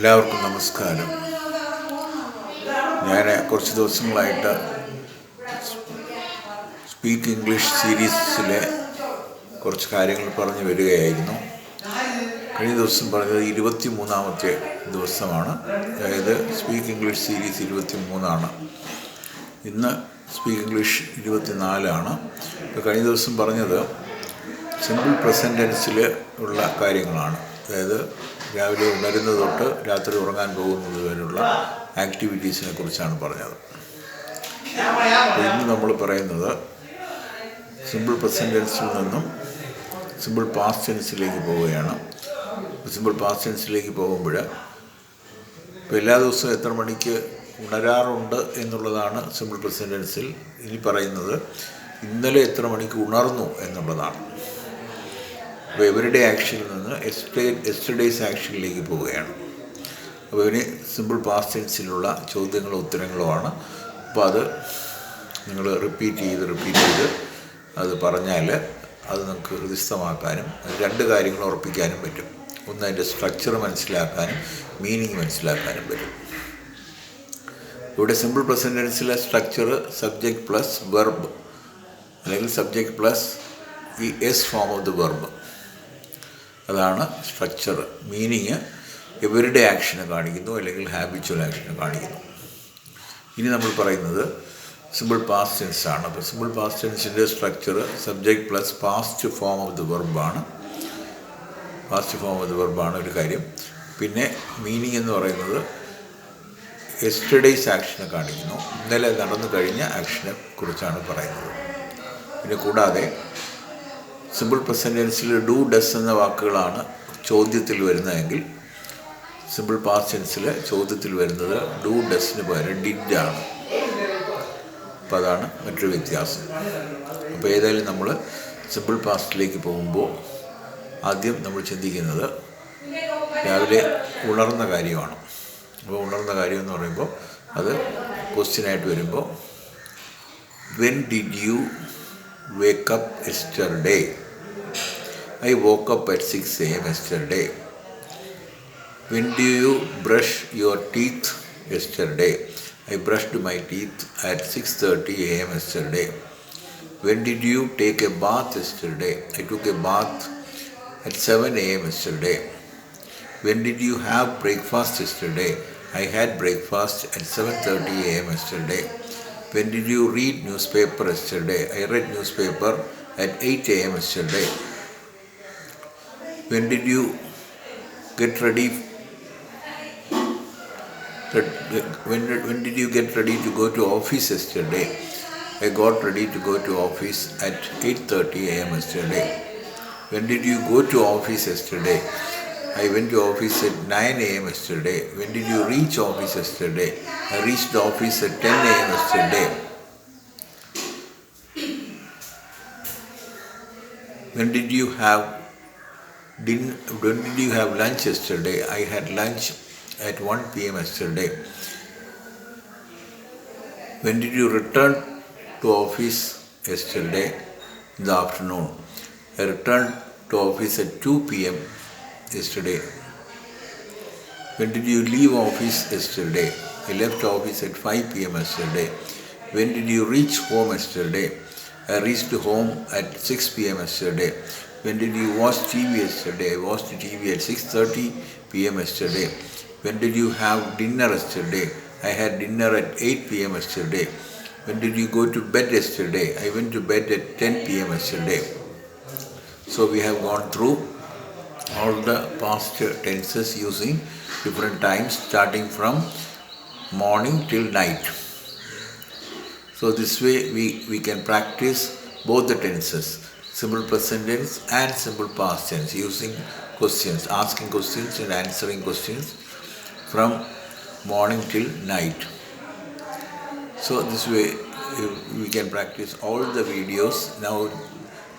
എല്ലാവർക്കും നമസ്കാരം. ഞാൻ കുറച്ച് ദിവസങ്ങളായിട്ട് സ്പീക്ക് ഇംഗ്ലീഷ് സീരീസിലെ കുറച്ച് കാര്യങ്ങൾ പറഞ്ഞു വരികയായിരുന്നു. കഴിഞ്ഞ ദിവസം പറഞ്ഞത് 23-ാമത്തെ ദിവസമാണ്. അതായത് സ്പീക്ക് ഇംഗ്ലീഷ് സീരീസ് 23 ഇന്ന് സ്പീക്ക് ഇംഗ്ലീഷ് 24. കഴിഞ്ഞ ദിവസം പറഞ്ഞത് സിമ്പിൾ പ്രസൻറ്റ് ടെൻസിൽ ഉള്ള കാര്യങ്ങളാണ്. അതായത് രാവിലെ ഉണരുന്നത് തൊട്ട് രാത്രി ഉറങ്ങാൻ പോകുന്നത് വരെയുള്ള ആക്ടിവിറ്റീസിനെ കുറിച്ചാണ് പറഞ്ഞത്. ഇന്ന് നമ്മൾ പറയുന്നത് സിമ്പിൾ പ്രസൻറ്റ് ടെൻസിൽ നിന്നും സിമ്പിൾ പാസ്റ്റ് ടെൻസിലേക്ക് പോവുകയാണ്. സിമ്പിൾ പാസ്റ്റ് ടെൻസിലേക്ക് പോകുമ്പോൾ ഇപ്പോൾ എല്ലാ ദിവസവും എത്ര മണിക്ക് ഉണരാറുണ്ട് എന്നുള്ളതാണ് സിമ്പിൾ പ്രസൻറ്റ് ടെൻസിൽ. ഇനി പറയുന്നത് ഇന്നലെ എത്ര മണിക്ക് ഉണർന്നു എന്നുള്ളതാണ്. അപ്പോൾ എവരിഡേ ആക്ഷനിൽ നിന്ന് എസ്റ്റർഡേയ്സ് ആക്ഷനിലേക്ക് പോവുകയാണ്. അപ്പോൾ ഇവന് സിമ്പിൾ പാസ്റ്റ് ടെൻസിലുള്ള ചോദ്യങ്ങളും ഉത്തരങ്ങളുമാണ്. അപ്പോൾ അത് നിങ്ങൾ റിപ്പീറ്റ് ചെയ്ത് അത് പറഞ്ഞാൽ അത് നമുക്ക് ഹൃദിസ്ഥമാക്കാനും രണ്ട് കാര്യങ്ങൾ ഉറപ്പിക്കാനും പറ്റും. ഒന്ന്, അതിൻ്റെ സ്ട്രക്ചർ മനസ്സിലാക്കാനും മീനിങ് മനസ്സിലാക്കാനും പറ്റും. ഇവിടെ സിമ്പിൾ പ്രസൻറ്റ് ടെൻസിലെ സ്ട്രക്ചർ സബ്ജക്റ്റ് പ്ലസ് വെർബ്, അല്ലെങ്കിൽ സബ്ജക്റ്റ് പ്ലസ് ഈ S form of the verb, അതാണ് സ്ട്രക്ചർ. മീനിങ് എവരിഡേ ആക്ഷനെ കാണിക്കുന്നു, അല്ലെങ്കിൽ ഹാബിച്വൽ ആക്ഷനെ കാണിക്കുന്നു. ഇനി നമ്മൾ പറയുന്നത് സിമ്പിൾ പാസ്റ്റ് ടെൻസ് ആണ്. അപ്പോൾ സിമ്പിൾ പാസ്റ്റ് ടെൻസിൻ്റെ structure subject plus past form of the വെർബാണ്. പാസ്റ്റ് ഫോം ഓഫ് ദ വെർബാണ് ഒരു കാര്യം. പിന്നെ മീനിങ് എന്ന് പറയുന്നത് എസ്റ്റർഡേയ്സ് ആക്ഷനെ കാണിക്കുന്നു, ഇന്നലെ നടന്നു കഴിഞ്ഞ ആക്ഷനെ കുറിച്ചാണ് പറയുന്നത്. പിന്നെ കൂടാതെ സിമ്പിൾ പ്രസൻറ്റ് ടെൻസിൽ ഡു, ഡസ് എന്ന വാക്കുകളാണ് ചോദ്യത്തിൽ വരുന്നതെങ്കിൽ സിമ്പിൾ പാസ്റ്റ് ടെൻസിൽ ചോദ്യത്തിൽ വരുന്നത് ഡു, ഡസിന് പകരം ഡിഡ് ആണ്. അപ്പോൾ അതാണ് മറ്റൊരു വ്യത്യാസം. അപ്പോൾ ഏതായാലും നമ്മൾ സിമ്പിൾ പാസ്റ്റിലേക്ക് പോകുമ്പോൾ ആദ്യം നമ്മൾ ചിന്തിക്കുന്നത് രാവിലെ ഉണർന്ന കാര്യമാണ്. അപ്പോൾ ഉണർന്ന കാര്യം എന്ന് പറയുമ്പോൾ അത് ക്വസ്റ്റ്യനായിട്ട് വരുമ്പോൾ when did you wake up yesterday? I woke up at 6 a.m. yesterday. When do you brush your teeth yesterday? I brushed my teeth at 6:30 a.m. yesterday. When did you take a bath yesterday? I took a bath at 7 a.m. yesterday. When did you have breakfast yesterday? I had breakfast at 7:30 a.m. yesterday. When did you read newspaper yesterday? I read newspaper at 8 a.m. yesterday. When did you get ready? When did you get ready to go to office yesterday? I got ready to go to office at 8:30 a.m. yesterday. When did you go to office yesterday? I went to office at 9 a.m. yesterday. When did you reach office yesterday? I reached the office at 10 a.m. yesterday. When did you have lunch yesterday? I had lunch at 1 p.m. yesterday. When did you return to office yesterday in the afternoon? I returned to office at 2 p.m. yesterday. When did you leave office yesterday? I left office at 5 p.m. yesterday. When did you reach home yesterday? I reached home at 6 p.m. yesterday. When did you watch TV yesterday? I watched TV at 6:30 p.m. yesterday. When did you have dinner yesterday? I had dinner at 8 p.m. yesterday. When did you go to bed yesterday? I went to bed at 10 p.m. yesterday. So we have gone through all the past tenses using different times starting from morning till night. So this way we can practice both the tenses, simple present tense and simple past tense, using questions, asking questions and answering questions from morning till night. So this way we can practice all the videos. Now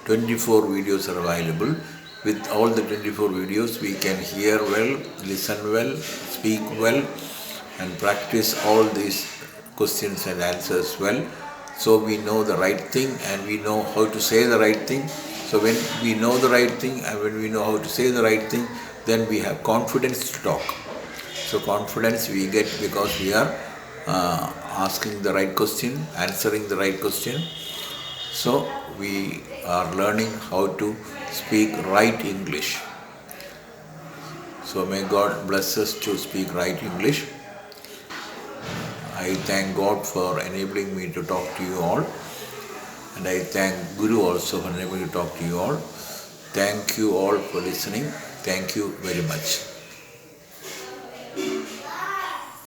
24 videos are available. With all the 24 videos, we can hear well, listen well, speak well, and practice all these questions and answers well. So we know the right thing and we know how to say the right thing. So when we know the right thing and when we know how to say the right thing, then we have confidence to talk. So confidence we get because we are asking the right question, answering the right question. So we are learning how to speak right English. So may God bless us to speak right English. I thank God for enabling me to talk to you all. And I thank Guru also for enabling me to talk to you all. Thank you all for listening. Thank you very much.